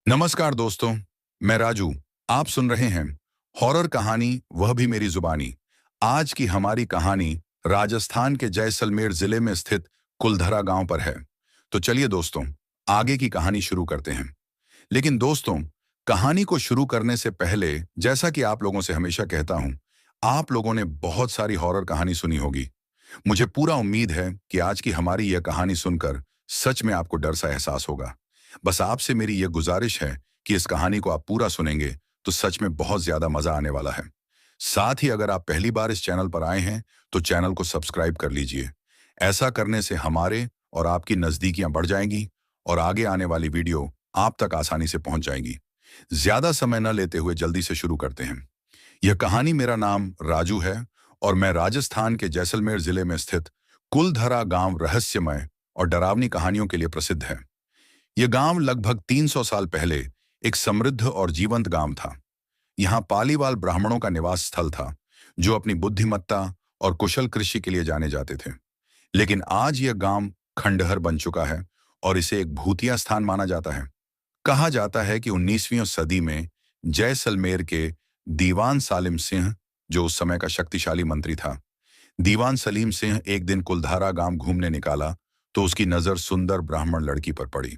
नमस्कार दोस्तों, मैं राजू। आप सुन रहे हैं हॉरर कहानी, वह भी मेरी जुबानी। आज की हमारी कहानी राजस्थान के जैसलमेर जिले में स्थित कुलधरा गांव पर है। तो चलिए दोस्तों, आगे की कहानी शुरू करते हैं। लेकिन दोस्तों, कहानी को शुरू करने से पहले, जैसा कि आप लोगों से हमेशा कहता हूं, आप लोगों ने बहुत सारी हॉरर कहानी सुनी होगी। मुझे पूरा उम्मीद है कि आज की हमारी यह कहानी सुनकर सच में आपको डर सा एहसास होगा। बस आपसे मेरी यह गुजारिश है कि इस कहानी को आप पूरा सुनेंगे तो सच में बहुत ज्यादा मजा आने वाला है। साथ ही अगर आप पहली बार इस चैनल पर आए हैं तो चैनल को सब्सक्राइब कर लीजिए। ऐसा करने से हमारे और आपकी नजदीकियां बढ़ जाएंगी और आगे आने वाली वीडियो आप तक आसानी से पहुंच जाएंगी। ज्यादा समय न लेते हुए जल्दी से शुरू करते हैं। यह कहानी, मेरा नाम राजू है और मैं राजस्थान के जैसलमेर जिले में स्थित कुलधरा गांव रहस्यमय और डरावनी कहानियों के लिए प्रसिद्ध है। यह गांव लगभग 300 साल पहले एक समृद्ध और जीवंत गांव था। यहाँ पालीवाल ब्राह्मणों का निवास स्थल था, जो अपनी बुद्धिमत्ता और कुशल कृषि के लिए जाने जाते थे। लेकिन आज यह गांव खंडहर बन चुका है और इसे एक भूतिया स्थान माना जाता है। कहा जाता है कि 19वीं सदी में जैसलमेर के दीवान सालिम सिंह, जो उस समय का शक्तिशाली मंत्री था, दीवान सलीम सिंह एक दिन कुलधारा गांव घूमने निकाला तो उसकी नजर सुंदर ब्राह्मण लड़की पर पड़ी।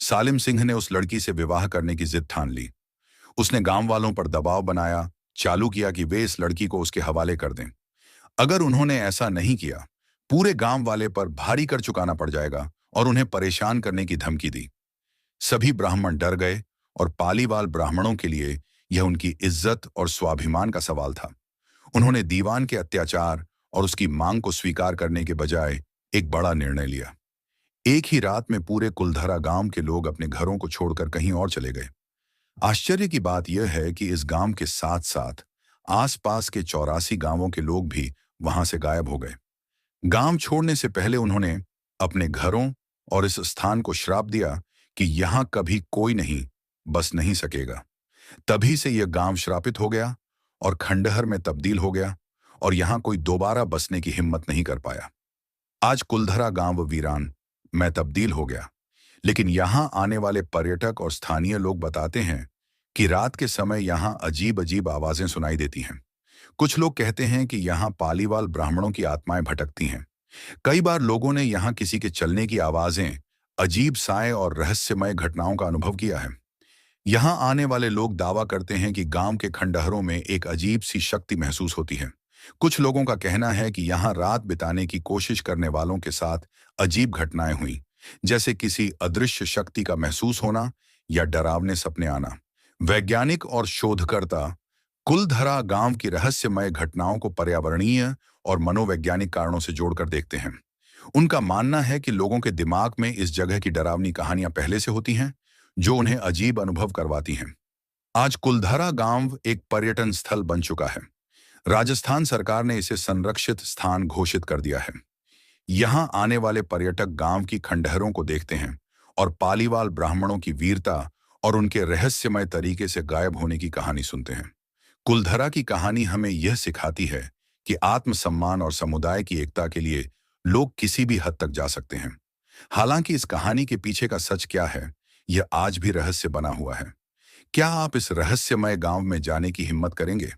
सालिम सिंह ने उस लड़की से विवाह करने की जिद ठान ली। उसने गांव वालों पर दबाव बनाया, चालू किया कि वे इस लड़की को उसके हवाले कर दें। अगर उन्होंने ऐसा नहीं किया, पूरे गांव वाले पर भारी कर चुकाना पड़ जाएगा और उन्हें परेशान करने की धमकी दी। सभी ब्राह्मण डर गए और पालीवाल ब्राह्मणों के लिए यह उनकी इज्जत और स्वाभिमान का सवाल था। उन्होंने दीवान के अत्याचार और उसकी मांग को स्वीकार करने के बजाय एक बड़ा निर्णय लिया। एक ही रात में पूरे कुलधरा गांव के लोग अपने घरों को छोड़कर कहीं और चले गए। आश्चर्य की बात यह है कि इस गांव के साथ साथ आसपास के 84 गांवों के लोग भी वहां से गायब हो गए। गांव छोड़ने से पहले उन्होंने अपने घरों और इस स्थान को श्राप दिया कि यहां कभी कोई नहीं बस नहीं सकेगा। तभी से यह गांव श्रापित हो गया और खंडहर में तब्दील हो गया और यहां कोई दोबारा बसने की हिम्मत नहीं कर पाया। आज कुलधरा गांव वीरान में तब्दील हो गया, लेकिन यहां आने वाले पर्यटक और स्थानीय लोग बताते हैं कि रात के समय यहां अजीब अजीब आवाजें सुनाई देती हैं। कुछ लोग कहते हैं कि यहां पालीवाल ब्राह्मणों की आत्माएं भटकती हैं। कई बार लोगों ने यहां किसी के चलने की आवाजें, अजीब साए और रहस्यमय घटनाओं का अनुभव किया है। यहां आने वाले लोग दावा करते हैं कि गांव के खंडहरों में एक अजीब सी शक्ति महसूस होती है। कुछ लोगों का कहना है कि यहां रात बिताने की कोशिश करने वालों के साथ अजीब घटनाएं हुई, जैसे किसी अदृश्य शक्ति का महसूस होना या डरावने सपने आना। वैज्ञानिक और शोधकर्ता कुलधरा गांव की रहस्यमय घटनाओं को पर्यावरणीय और मनोवैज्ञानिक कारणों से जोड़कर देखते हैं। उनका मानना है कि लोगों के दिमाग में इस जगह की डरावनी कहानियां पहले से होती हैं, जो उन्हें अजीब अनुभव करवाती हैं। आज कुलधरा गांव एक पर्यटन स्थल बन चुका है। राजस्थान सरकार ने इसे संरक्षित स्थान घोषित कर दिया है। यहां आने वाले पर्यटक गांव की खंडहरों को देखते हैं और पालीवाल ब्राह्मणों की वीरता और उनके रहस्यमय तरीके से गायब होने की कहानी सुनते हैं। कुलधरा की कहानी हमें यह सिखाती है कि आत्मसम्मान और समुदाय की एकता के लिए लोग किसी भी हद तक जा सकते हैं। हालांकि इस कहानी के पीछे का सच क्या है, यह आज भी रहस्य बना हुआ है। क्या आप इस रहस्यमय गांव में जाने की हिम्मत करेंगे?